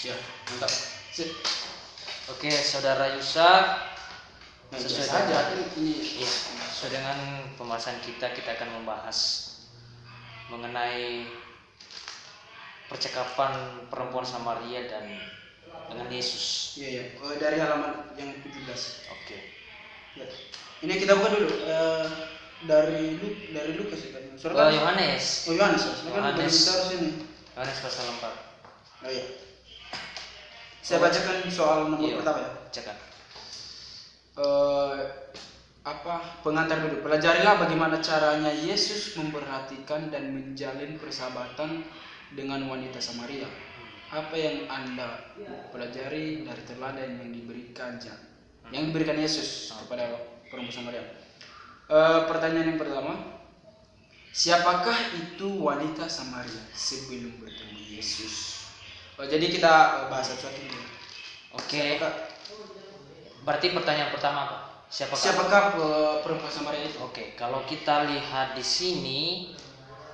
Ya, mantap. Sip. Oke, Saudara Yusak, Nah, sesuai biasa aja dengan ini. iya, sesuai dengan pembahasan kita akan membahas mengenai percakapan perempuan Samaria dan dengan Yesus. Iya, ya. Dari halaman yang 17. Oke. Ya. Ini kita buka dulu dari Lukas ya kan. Yohanes. Oh, Yohanes. Kan Yohanes. kita harus ini. Yohanes pasal 4. Oh iya. Saya bacakan soal nomor Iya. pertama ya. Bacakan. Pengantar dulu. Pelajarilah bagaimana caranya Yesus memperhatikan dan menjalin persahabatan dengan wanita Samaria. Apa yang Anda pelajari dari teladan yang diberikan Yesus kepada perempuan Samaria? Pertanyaan yang pertama, siapakah itu wanita Samaria sebelum bertemu Yesus? Jadi kita bahas satu-satu dulu. Oke. Berarti pertanyaan pertama apa? Siapakah perempuan Samaria itu? Oke, kalau kita lihat di sini,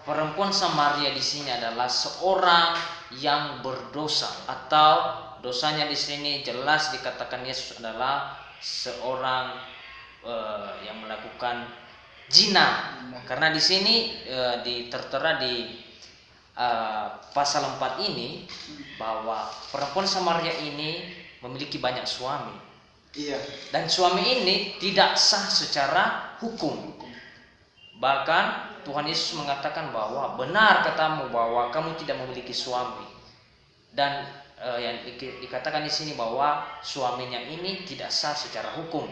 perempuan Samaria di sini adalah seorang yang berdosa, atau dosanya di sini jelas dikatakan Yesus adalah seorang yang melakukan zina. Karena di sini tertera di pasal 4 ini bahwa perempuan Samaria ini memiliki banyak suami. Iya. Dan suami ini tidak sah secara hukum. Bahkan Tuhan Yesus mengatakan bahwa benar katamu bahwa kamu tidak memiliki suami. Dan yang dikatakan di sini bahwa suaminya ini tidak sah secara hukum.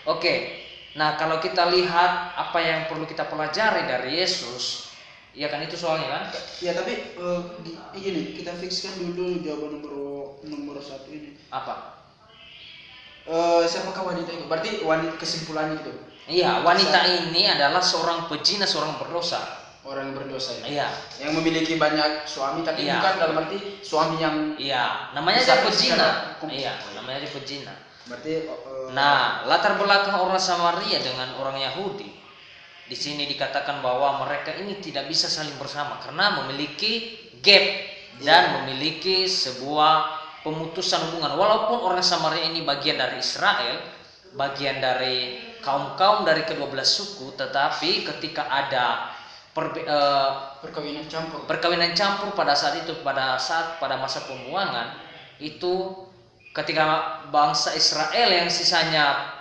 Oke. Nah, kalau kita lihat apa yang perlu kita pelajari dari Yesus, ya kan itu soalnya kan? Ya, tapi gini, kita fixkan dulu jawaban nomor 1 ini. Apa? Siapakah wanita itu? Berarti wanita kesimpulannya itu. Iya, wanita ini adalah seorang pezina, seorang berdosa. Orang yang berdosa ya. Iya. Yang memiliki banyak suami, tapi Iya. bukan dalam arti suami yang namanya bisa aja pezina. secara hukum. Iya, namanya aja pezina. Berarti Nah, latar belakang orang Samaria dengan orang Yahudi di sini dikatakan bahwa mereka ini tidak bisa saling bersama karena memiliki gap dan memiliki sebuah pemutusan hubungan. Walaupun orang Samaria ini bagian dari Israel, bagian dari kaum-kaum dari ke-12 suku, tetapi ketika ada perkawinan campur pada masa pembuangan itu, ketika bangsa Israel yang sisanya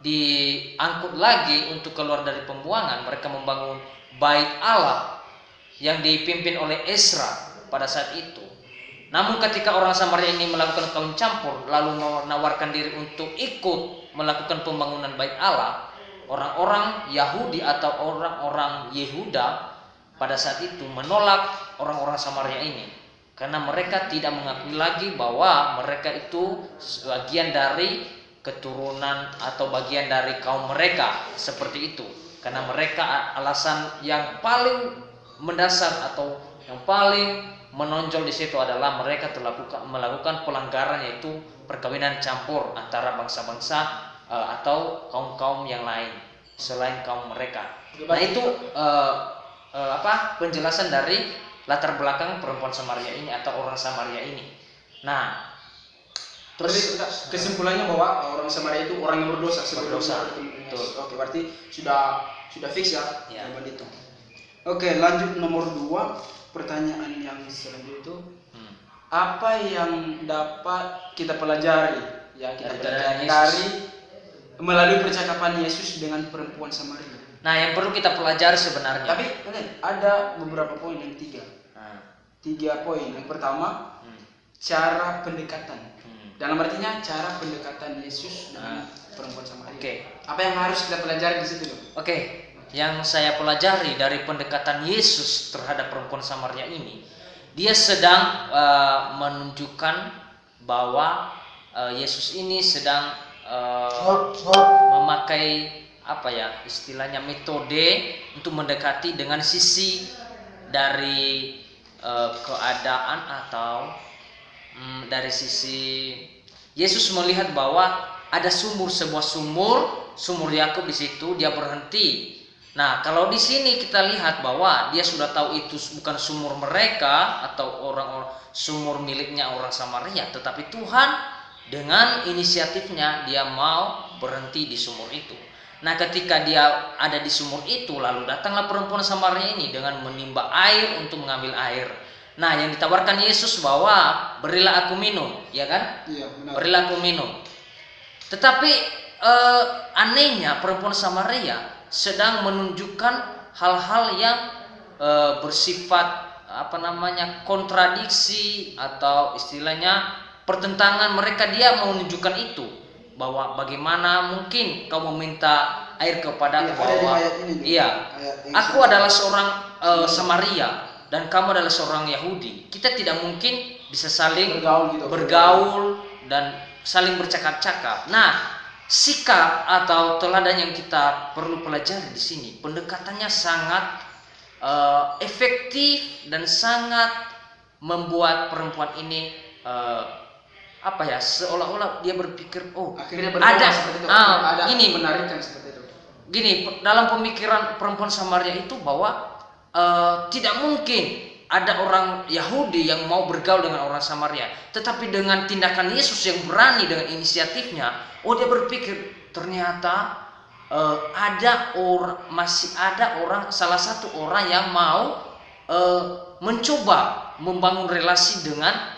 diangkut lagi untuk keluar dari pembuangan, mereka membangun bait Allah yang dipimpin oleh Ezra pada saat itu. Namun ketika orang Samaria ini melakukan kawin campur lalu menawarkan diri untuk ikut melakukan pembangunan bait Allah, orang-orang Yahudi atau orang-orang Yehuda pada saat itu menolak orang-orang Samaria ini karena mereka tidak mengakui lagi bahwa mereka itu bagian dari keturunan atau bagian dari kaum mereka, seperti itu. Karena mereka alasan yang paling mendasar atau yang paling menonjol di situ adalah mereka telah melakukan pelanggaran, yaitu perkawinan campur antara bangsa-bangsa atau kaum-kaum yang lain selain kaum mereka. Nah, itu penjelasan dari latar belakang perempuan Samaria ini atau orang Samaria ini. Nah, terus kesimpulannya bahwa orang Samaria itu orang yang berdosa. Oke, berarti sudah fix ya jawaban itu. Oke, lanjut nomor 2, pertanyaan yang selanjutnya itu apa yang dapat kita pelajari dari melalui percakapan Yesus dengan perempuan Samaria. Nah, yang perlu kita pelajari sebenarnya. Tapi ada beberapa poin yang 3. 3 poin. Yang pertama, cara pendekatan. Dalam artinya cara pendekatan Yesus dengan perempuan Samaria. Oke. Apa yang harus kita pelajari di situ? Oke. Yang saya pelajari dari pendekatan Yesus terhadap perempuan Samaria ini, dia sedang menunjukkan bahwa Yesus ini sedang memakai istilahnya metode untuk mendekati dengan sisi dari keadaan atau dari sisi Yesus melihat bahwa ada sebuah sumur Yakub di situ. Dia berhenti Nah, kalau di sini kita lihat bahwa dia sudah tahu itu bukan sumur mereka atau orang-orang sumur miliknya orang Samaria, tetapi Tuhan dengan inisiatifnya dia mau berhenti di sumur itu. Nah, ketika dia ada di sumur itu, lalu datanglah perempuan Samaria ini dengan menimba air untuk mengambil air. Nah, yang ditawarkan Yesus bahwa berilah aku minum, ya kan? Iya, benar. Berilah aku minum. Tetapi anehnya perempuan Samaria sedang menunjukkan hal-hal yang bersifat kontradiksi atau istilahnya pertentangan mereka. Dia mau menunjukkan itu bahwa bagaimana mungkin kau meminta air kepada aku, bahwa aku adalah seorang Samaria dan kamu adalah seorang Yahudi. Kita tidak mungkin bisa saling bergaul dan saling bercakap-cakap. Nah, sikap atau teladan yang kita perlu pelajari di sini, pendekatannya sangat efektif dan sangat membuat perempuan ini seolah-olah dia berpikir, akhirnya ada seperti itu. gini, menarikkan seperti itu. Gini, dalam pemikiran perempuan Samaria itu bahwa tidak mungkin ada orang Yahudi yang mau bergaul dengan orang Samaria, tetapi dengan tindakan Yesus yang berani dengan inisiatifnya, dia berpikir ternyata masih ada salah satu orang yang mau mencoba membangun relasi dengan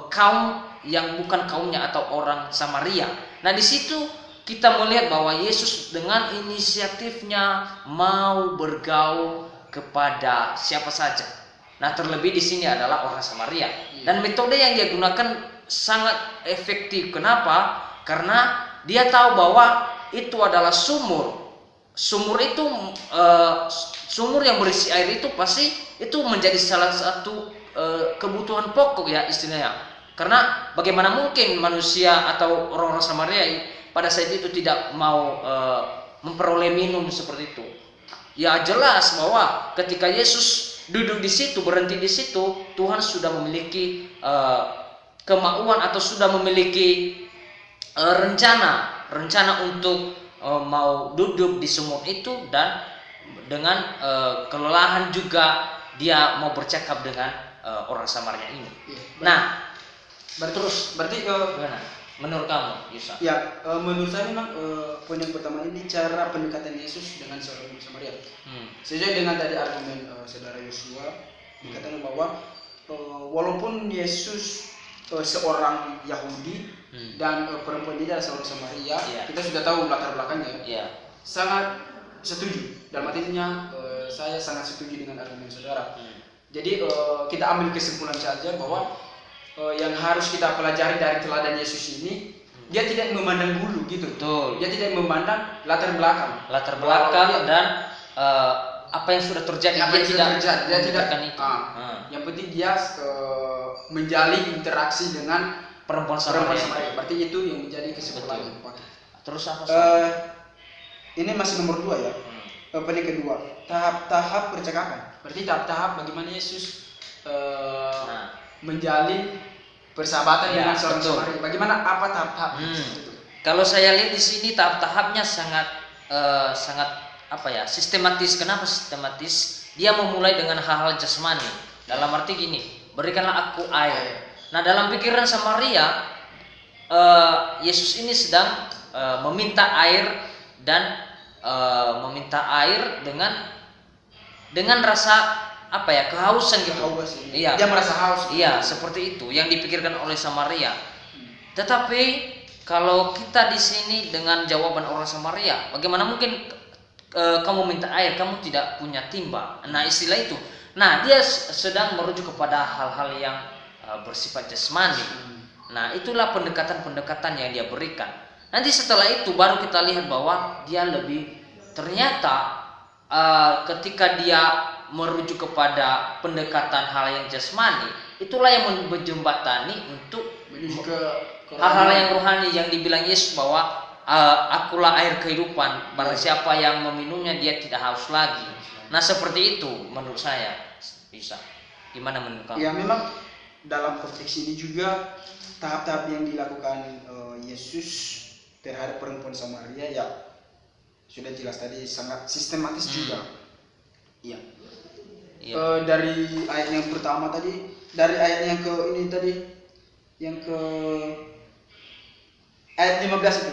kaum yang bukan kaumnya atau orang Samaria. Nah, di situ kita melihat bahwa Yesus dengan inisiatifnya mau bergaul kepada siapa saja. Nah, terlebih di sini adalah orang Samaria. Dan metode yang dia gunakan sangat efektif. Kenapa? Karena dia tahu bahwa itu adalah sumur. Sumur itu sumur yang berisi air itu pasti itu menjadi salah satu kebutuhan pokok ya istilahnya. Karena bagaimana mungkin manusia atau orang-orang Samaria pada saat itu tidak mau memperoleh minum seperti itu. Ya jelas bahwa ketika Yesus duduk di situ, berhenti di situ, Tuhan sudah memiliki kemauan atau sudah memiliki rencana untuk mau duduk di sumur itu, dan dengan kelelahan juga dia mau bercakap dengan orang Samaria ini. Nah, berarti gimana menurut kamu, Yusa? Ya, menurut saya memang poin yang pertama ini cara pendekatan Yesus dengan seorang Samaria. Sesuai dengan tadi argumen saudara Yosua, dikatakan bahwa walaupun Yesus seorang Yahudi dan perempuan ini adalah seorang Samaria, kita sudah tahu latar belakangnya. Sangat setuju. Dalam artinya saya sangat setuju dengan argumen saudara. Jadi kita ambil kesimpulan saja bahwa yang harus kita pelajari dari teladan Yesus ini, dia tidak memandang bulu gitu. Betul. Dia tidak memandang latar belakang dan apa yang sudah terjadi. Dia tidak itu. Yang penting dia menjalin interaksi dengan perempuan Samaria. Berarti itu yang menjadi kesimpulan. Terus apa? Ini masih nomor 2 ya. Poin yang kedua, tahap-tahap percakapan. Berarti tahap-tahap bagaimana Yesus menjalin persahabatan dengan seorang Samaria. Bagaimana tahap-tahap itu? Kalau saya lihat di sini tahap-tahapnya sangat sistematis. Kenapa sistematis? Dia memulai dengan hal-hal jasmani. Dalam arti gini, berikanlah aku air. Nah, dalam pikiran Samaria, Yesus ini sedang meminta air dan meminta air dengan rasa kehausan gitu. Iya. Dia merasa haus. Iya, seperti itu yang dipikirkan oleh Samaria. Tetapi kalau kita di sini dengan jawaban orang Samaria, bagaimana mungkin kamu minta air, kamu tidak punya timba? Nah, istilah itu. Nah, dia sedang merujuk kepada hal-hal yang bersifat jasmani. Nah, itulah pendekatan-pendekatan yang dia berikan. Nanti setelah itu baru kita lihat bahwa dia ternyata ketika dia merujuk kepada pendekatan hal yang jasmani, itulah yang menjembatani untuk ke hal-hal yang rohani yang dibilang Yesus bahwa akulah air kehidupan, barang siapa yang meminumnya dia tidak haus lagi. Nah, seperti itu menurut saya. Bisa gimana menurut kamu? Ya, memang dalam konteks ini juga tahap-tahap yang dilakukan Yesus terhadap perempuan Samaria, ya sudah jelas tadi, sangat sistematis juga. Iya. Dari ayat yang pertama tadi, dari ayat yang ke ini tadi, yang ke ayat 15 itu.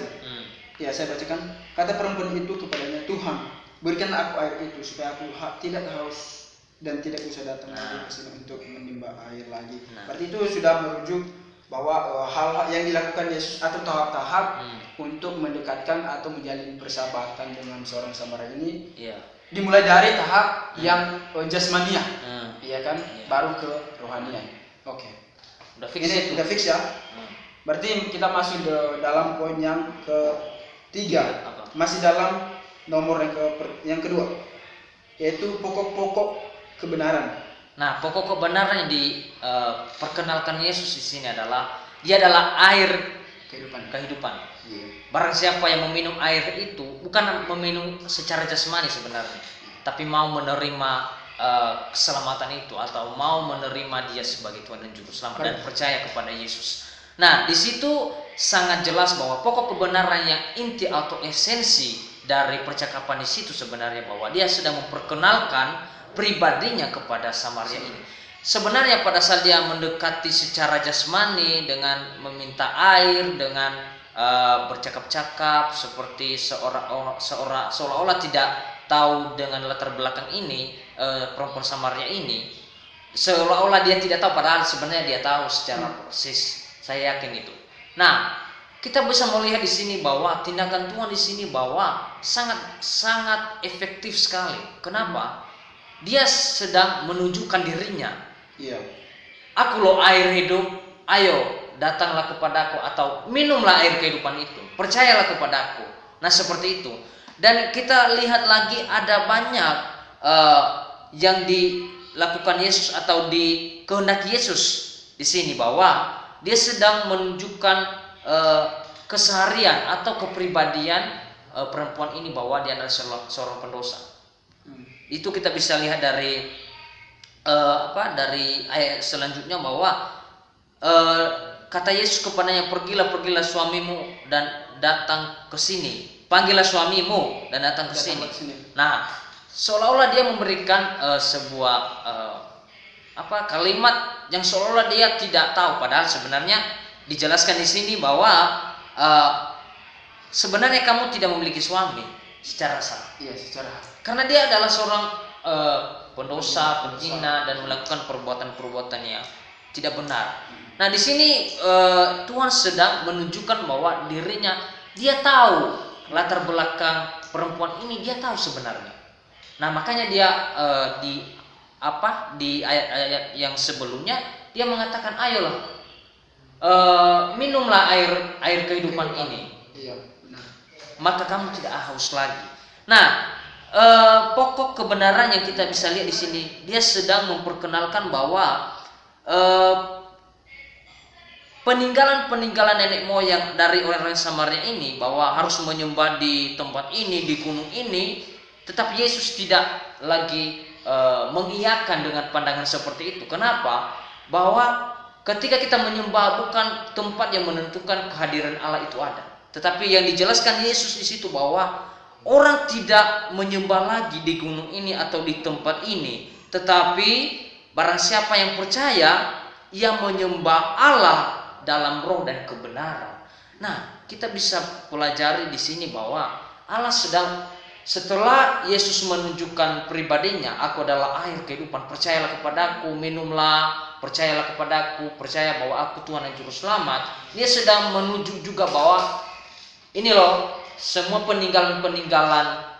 Ya, saya bacakan. Kata perempuan itu kepadanya, Tuhan, berikanlah aku air itu supaya aku tidak haus dan tidak usah datang lagi ke sini untuk menimba air lagi. Berarti itu sudah merujuk bahwa hal-hal yang dilakukan Yesus atau tahap-tahap untuk mendekatkan atau menjalin persahabatan dengan seorang Samaria ini, dimulai dari tahap yang jasmania, iya kan, baru ke rohanian. Oke. Udah fix ini udah fix ya. Berarti kita masuk dalam poin yang ketiga, masih dalam nomor yang kedua, yaitu pokok-pokok kebenaran. Nah, pokok kebenaran yang diperkenalkan Yesus di sini adalah dia adalah air kehidupan. Barang siapa yang meminum air itu bukan meminum secara jasmani sebenarnya, tapi mau menerima keselamatan itu atau mau menerima dia sebagai Tuhan dan Juru Selamat dan percaya kepada Yesus. Nah, di situ sangat jelas bahwa pokok kebenaran yang inti atau esensi dari percakapan di situ sebenarnya bahwa dia sedang memperkenalkan pribadinya kepada Samaria ini. Sebenarnya pada saat dia mendekati secara jasmani dengan meminta air, dengan bercakap-cakap seperti seolah-olah tidak tahu dengan latar belakang ini, perempuan Samaria ini, seolah-olah dia tidak tahu, padahal sebenarnya dia tahu secara persis. Saya yakin itu. Nah, kita bisa melihat di sini bahwa tindakan Tuhan di sini bahwa sangat efektif sekali. Kenapa? Dia sedang menunjukkan dirinya. Aku loh air hidup, ayo datanglah kepadaku atau minumlah air kehidupan itu. Percayalah kepadaku. Nah, seperti itu. Dan kita lihat lagi ada banyak yang dilakukan Yesus atau dikehendaki Yesus di sini bahwa dia sedang menunjukkan keseharian atau kepribadian perempuan ini bahwa dia adalah seorang pendosa. Itu kita bisa lihat dari dari ayat selanjutnya bahwa kata Yesus kepadanya, pergilah suamimu dan datang ke sini. Panggillah suamimu dan datang ke sini. Nah, seolah-olah dia memberikan sebuah kalimat yang seolah-olah dia tidak tahu, padahal sebenarnya dijelaskan di sini bahwa sebenarnya kamu tidak memiliki suami secara sah. Karena dia adalah seorang pendosa, penzina dan melakukan perbuatan-perbuatan yang tidak benar. Nah, di sini Tuhan sedang menunjukkan bahwa dirinya, dia tahu latar belakang perempuan ini, dia tahu sebenarnya. Nah, makanya dia di ayat-ayat yang sebelumnya dia mengatakan, ayolah minumlah air kehidupan ini, maka kamu tidak haus lagi. Nah, pokok kebenaran yang kita bisa lihat di sini, dia sedang memperkenalkan bahwa peninggalan nenek moyang dari orang-orang Samaria ini bahwa harus menyembah di tempat ini, di gunung ini, tetapi Yesus tidak lagi mengiyakan dengan pandangan seperti itu. Kenapa? Bahwa ketika kita menyembah bukan tempat yang menentukan kehadiran Allah itu ada, tetapi yang dijelaskan Yesus di situ bahwa orang tidak menyembah lagi di gunung ini atau di tempat ini, tetapi barang siapa yang percaya, ia menyembah Allah dalam roh dan kebenaran. Nah, kita bisa pelajari di sini bahwa Allah sedang, setelah Yesus menunjukkan pribadinya, aku adalah air kehidupan, percayalah kepadaku, minumlah, percayalah kepadaku, percaya bahwa aku Tuhan dan Juru Selamat. Dia sedang menuju juga bahwa ini loh, semua peninggalan-peninggalan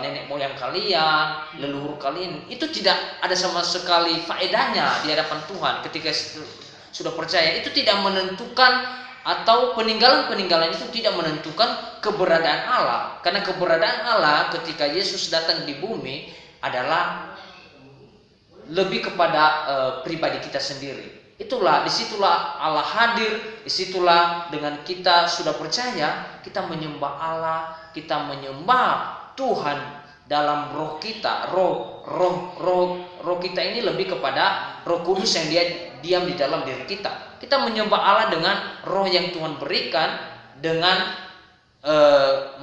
nenek moyang kalian, leluhur kalian, itu tidak ada sama sekali faedahnya di hadapan Tuhan ketika sudah percaya. Itu tidak menentukan, atau peninggalan-peninggalan itu tidak menentukan keberadaan Allah. Karena keberadaan Allah ketika Yesus datang di bumi adalah lebih kepada pribadi kita sendiri. Disitulah Allah hadir, disitulah dengan kita sudah percaya, kita menyembah Allah, kita menyembah Tuhan dalam roh kita. Roh kita ini lebih kepada Roh Kudus yang dia diam di dalam diri kita. Kita menyembah Allah dengan roh yang Tuhan berikan, dengan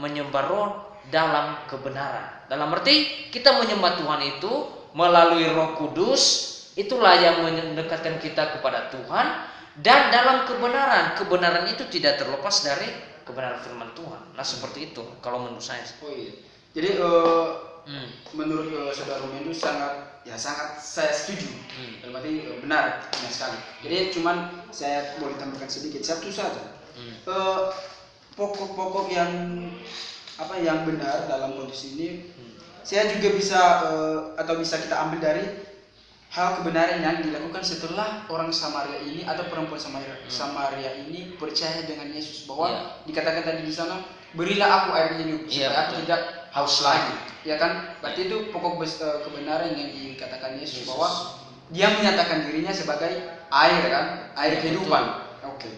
menyembah roh dalam kebenaran. Dalam arti kita menyembah Tuhan itu melalui Roh Kudus, itulah yang mendekatkan kita kepada Tuhan, dan dalam kebenaran. Kebenaran itu tidak terlepas dari kebenaran firman Tuhan. Nah, seperti itu kalau menurut saya. Oh iya. Jadi menurut saudara Romi itu sangat saya setuju. Dalam arti benar sekali. Jadi cuman saya boleh tambahkan sedikit satu saja. Pokok-pokok yang benar dalam kondisi ini, saya juga bisa bisa kita ambil dari hal kebenaran yang dilakukan setelah orang Samaria ini atau perempuan Samaria ini percaya dengan Yesus, bahwa dikatakan tadi di sana, berilah aku air minum supaya aku tidak haus lagi, ya kan? Berarti itu pokok kebenaran yang dikatakan Yesus, bahwa dia menyatakan dirinya sebagai air, kan? Air kehidupan. Oke.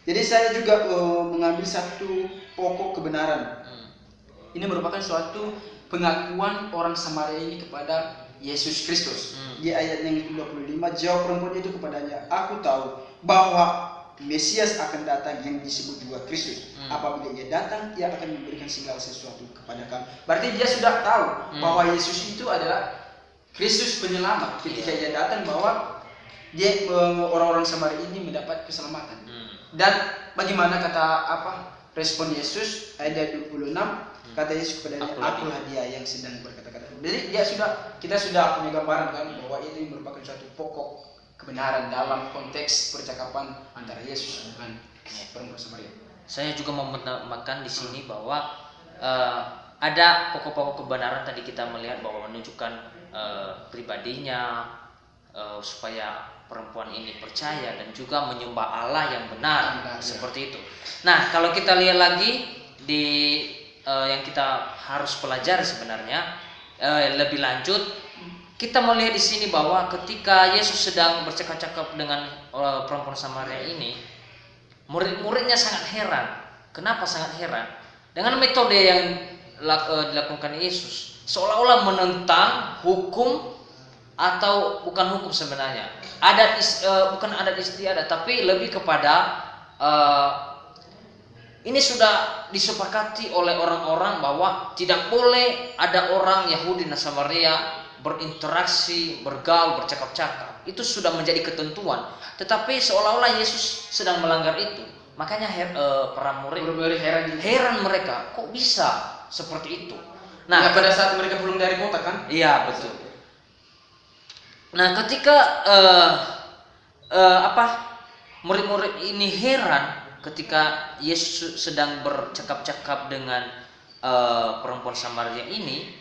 Jadi saya juga mengambil satu pokok kebenaran. Ini merupakan suatu pengakuan orang Samaria ini kepada Yesus Kristus. Di ayat yang ke-25, jawab perempuan itu kepadanya, aku tahu bahwa Mesias akan datang yang disebut juga Kristus. Apabila ia datang, ia akan memberikan segala sesuatu kepada kamu. Berarti dia sudah tahu bahwa Yesus itu adalah Kristus penyelamat. Ketika ia datang, bahwa dia orang-orang Samaria ini mendapat keselamatan. Dan bagaimana respon Yesus ayat 26, kata Yesus kepadanya, akulah dia yang sedang berkata-kata. Jadi kita sudah punya gambaran, kan, bahwa ini merupakan suatu pokok kebenaran dalam konteks percakapan antara Yesus dengan perempuan Samaria. Saya juga mau menambahkan di sini bahwa ada pokok-pokok kebenaran tadi kita melihat bahwa menunjukkan pribadinya, supaya perempuan ini percaya dan juga menyembah Allah yang benar, seperti itu. Nah, kalau kita lihat lagi di yang kita harus pelajari sebenarnya lebih lanjut, kita melihat di sini bahwa ketika Yesus sedang bercakap-cakap dengan perempuan Samaria ini, murid-muridnya sangat heran. Kenapa sangat heran? Dengan metode yang dilakukan Yesus, seolah-olah menentang hukum, atau bukan hukum sebenarnya, bukan adat istiadat, tapi lebih kepada ini sudah disepakati oleh orang-orang bahwa tidak boleh ada orang Yahudi dan Samaria berinteraksi, bergaul, bercakap-cakap. Itu sudah menjadi ketentuan. Tetapi seolah-olah Yesus sedang melanggar itu. Makanya para murid heran mereka, kok bisa seperti itu? Nah, pada saat mereka pulang dari kota, kan? Iya, betul. Nah, ketika murid-murid ini heran ketika Yesus sedang bercakap-cakap dengan perempuan Samaria ini.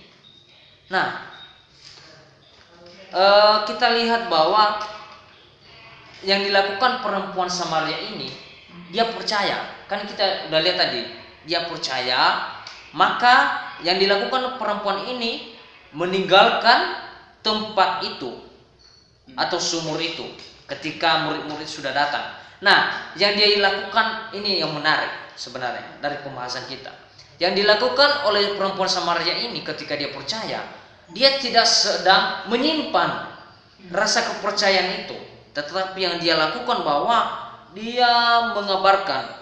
Nah, kita lihat bahwa yang dilakukan perempuan Samaria ini, dia percaya. Kan kita udah lihat tadi, dia percaya. Maka yang dilakukan perempuan ini meninggalkan tempat itu atau sumur itu ketika murid-murid sudah datang. Nah, yang dia lakukan ini yang menarik sebenarnya dari pembahasan kita. Yang dilakukan oleh perempuan Samaria ini ketika dia percaya, dia tidak sedang menyimpan rasa kepercayaan itu, tetapi yang dia lakukan bahwa dia mengabarkan,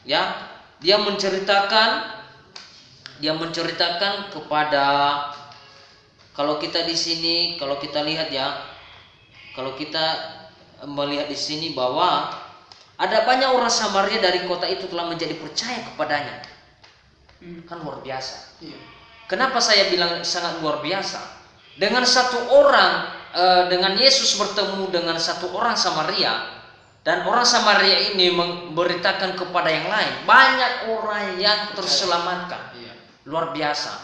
ya, dia menceritakan kepada, kalau kita di sini, kalau kita lihat ya, kalau kita melihat di sini bahwa ada banyak orang Samaria dari kota itu telah menjadi percaya kepadanya. Kan luar biasa. Kenapa saya bilang sangat luar biasa? Dengan satu orang, dengan Yesus bertemu dengan satu orang Samaria, dan orang Samaria ini memberitakan kepada yang lain, banyak orang yang terselamatkan. Luar biasa.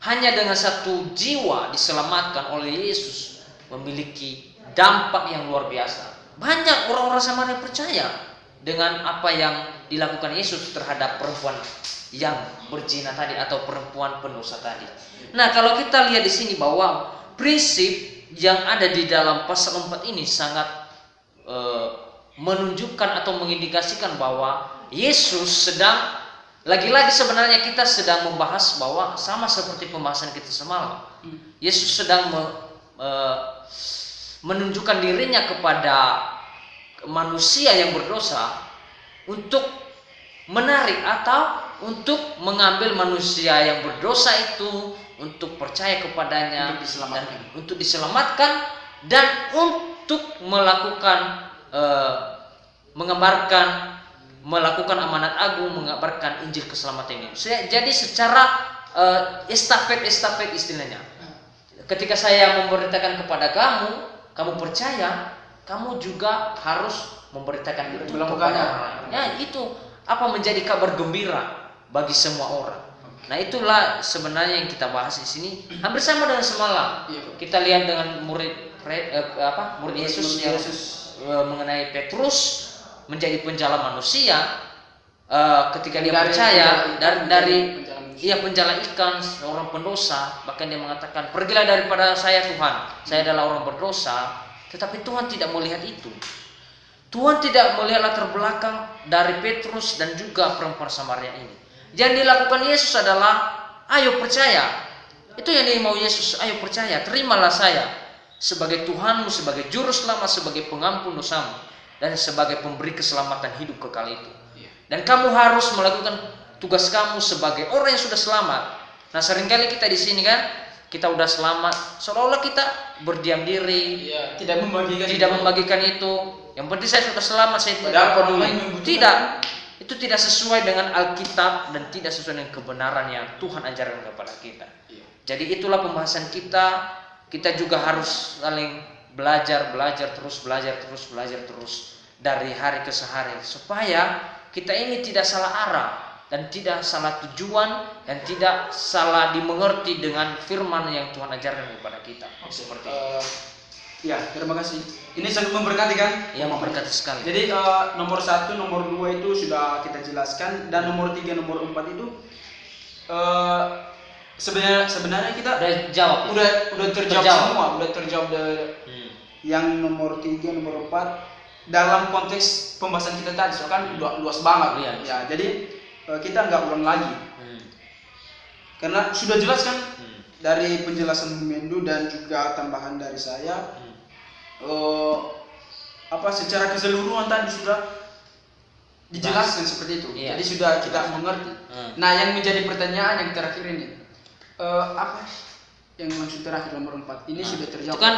Hanya dengan satu jiwa diselamatkan oleh Yesus memiliki dampak yang luar biasa. Banyak orang-orang Samaria percaya dengan apa yang dilakukan Yesus terhadap perempuan yang berzina tadi atau perempuan pendosa tadi. Nah, kalau kita lihat di sini bahwa prinsip yang ada di dalam pasal 4 ini sangat menunjukkan atau mengindikasikan bahwa Yesus sedang, lagi-lagi sebenarnya kita sedang membahas bahwa sama seperti pembahasan kita semalam. Yesus sedang menunjukkan dirinya kepada manusia yang berdosa untuk menarik atau untuk mengambil manusia yang berdosa itu untuk percaya kepadanya, untuk diselamatkan dan untuk melakukan melakukan amanat agung, mengabarkan Injil keselamatan ini. Jadi secara estafet istilahnya. Ketika saya memberitakan kepada kamu percaya, kamu juga harus memberitakan itu kepada orang lain. Ya, itu apa menjadi kabar gembira bagi semua orang. Nah, itulah sebenarnya yang kita bahas di sini. Hampir sama dengan semalam. Kita lihat dengan murid Yesus yang mengenai Petrus menjadi penjala manusia. Ketika dia percaya dari penjala ikan, seorang pendosa, bahkan dia mengatakan, "Pergilah daripada saya Tuhan, saya adalah orang berdosa." Tetapi Tuhan tidak melihat itu. Tuhan tidak melihat latar belakang dari Petrus dan juga perempuan Samaria ini. Yang dilakukan Yesus adalah, ayo percaya. Itu yang dimau Yesus, ayo percaya, terimalah saya sebagai Tuhanmu, sebagai juru selamat, sebagai pengampun dosamu, dan sebagai pemberi keselamatan hidup kekal itu. Dan kamu harus melakukan tugas kamu sebagai orang yang sudah selamat. Nah, seringkali kita di sini kan, kita udah selamat, seolah-olah kita berdiam diri, tidak membagikan itu. Yang penting saya sudah selamat, saya tidak peduli. Tidak, itu tidak sesuai dengan Alkitab dan tidak sesuai dengan kebenaran yang Tuhan ajarkan kepada kita. Jadi itulah pembahasan kita. Kita juga harus saling belajar terus dari hari ke hari supaya kita ini tidak salah arah dan tidak salah tujuan dan tidak salah dimengerti dengan firman yang Tuhan ajarkan kepada kita. Seperti ya, terima kasih. Ini sangat memberkati kan? Ya, memberkati sekali. Jadi nomor 1, nomor 2 itu sudah kita jelaskan, dan nomor 3, nomor 4 itu sebenarnya kita udah jawab. Udah terjawab semua, udah terjawab yang nomor 3, nomor 4 dalam konteks pembahasan kita tadi, so kan luas banget. Ya, jadi kita nggak ulang lagi. Karena sudah jelas kan dari penjelasan Mendu dan juga tambahan dari saya. Secara keseluruhan tadi sudah dijelaskan seperti itu. Jadi sudah kita mengerti. Nah, yang menjadi pertanyaan yang terakhir ini, apa yang maksud terakhir nomor 4 ini sudah terjawab. Itu kan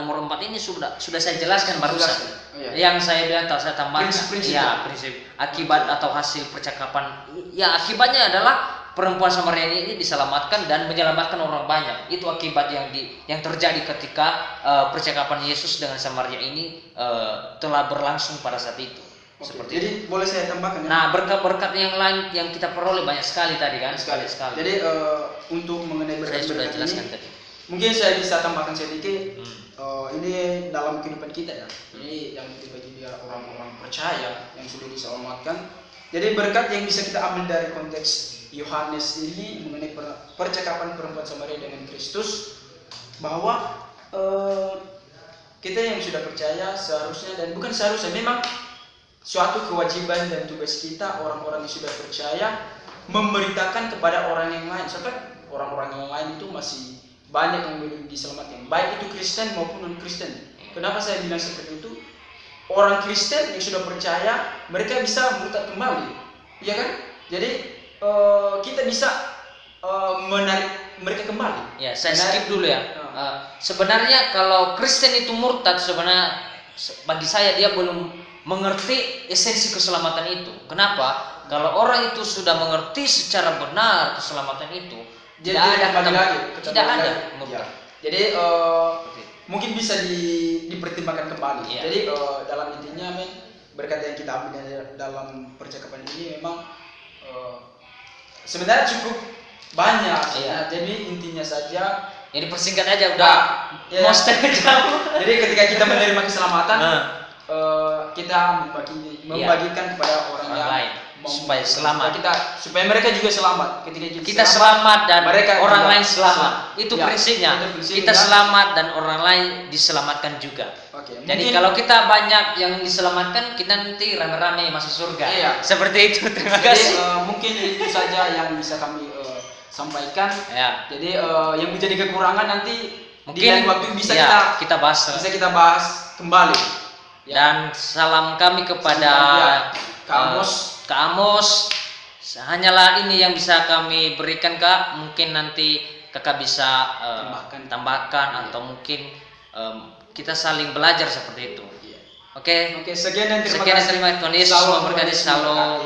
nomor 4 ini sudah saya jelaskan barusan. Yang saya bilang saya tambahkan prinsip akibat atau hasil percakapan. Ya, akibatnya adalah perempuan Samaria ini diselamatkan dan menyelamatkan orang banyak. Itu akibat yang terjadi ketika percakapan Yesus dengan Samaria ini telah berlangsung pada saat itu. Seperti jadi itu. Boleh saya tambahkan? Nah, berkat-berkat yang lain yang kita peroleh banyak sekali tadi kan? Sekali. Jadi untuk mengenai berkat saya sudah jelaskan ini, tadi. Mungkin saya bisa tambahkan sedikit. Ini dalam kehidupan kita ya. Ini yang bagi dia orang-orang percaya yang sudah diselamatkan. Jadi berkat yang bisa kita ambil dari konteks Yohanes ini mengenai percakapan perempuan Samaria dengan Kristus, bahwa kita yang sudah percaya seharusnya, dan bukan seharusnya, memang suatu kewajiban dan tugas kita orang-orang yang sudah percaya memberitakan kepada orang yang lain. Sampai orang-orang yang lain itu masih banyak yang belum diselamatkan, baik itu Kristen maupun non-Kristen. Kenapa saya bilang seperti itu? Orang Kristen yang sudah percaya, mereka bisa murtad kembali, ya kan? Jadi kita bisa menarik mereka kembali. Ya, saya skip dulu ya. Sebenarnya kalau Kristen itu murtad, sebenarnya bagi saya dia belum mengerti esensi keselamatan itu. Kenapa? Kalau orang itu sudah mengerti secara benar keselamatan itu, tidak ada murtad. Jadi mungkin bisa dipertimbangkan kembali. Jadi dalam intinya, berkat yang kita ambil dalam percakapan ini memang sebenarnya cukup banyak. Jadi intinya saja, jadi persingkat aja udah mau setengah jam. Jadi ketika kita menerima keselamatan, kita membagikan kepada orang lain supaya selamat. Supaya mereka juga selamat. Ketika kita selamat dan mereka orang lain selamat. Itu prinsipnya. Kita selamat dan orang lain diselamatkan juga. Jadi kalau kita banyak yang diselamatkan, kita nanti rame-rame masuk surga. Seperti itu. Terima kasih. Mungkin itu saja yang bisa kami sampaikan. Jadi yang menjadi kekurangan nanti mungkin di lain waktu bisa kita bahas kembali. Dan salam kami kepada Kak Amos, Hanyalah ini yang bisa kami berikan Kak. Mungkin nanti Kakak bisa tambahkan atau mungkin kita saling belajar seperti itu. Iya. Oke. Oke, sekian dan terima Sekian dan kasih. terima kasih. Yesus memberkati. Shalom.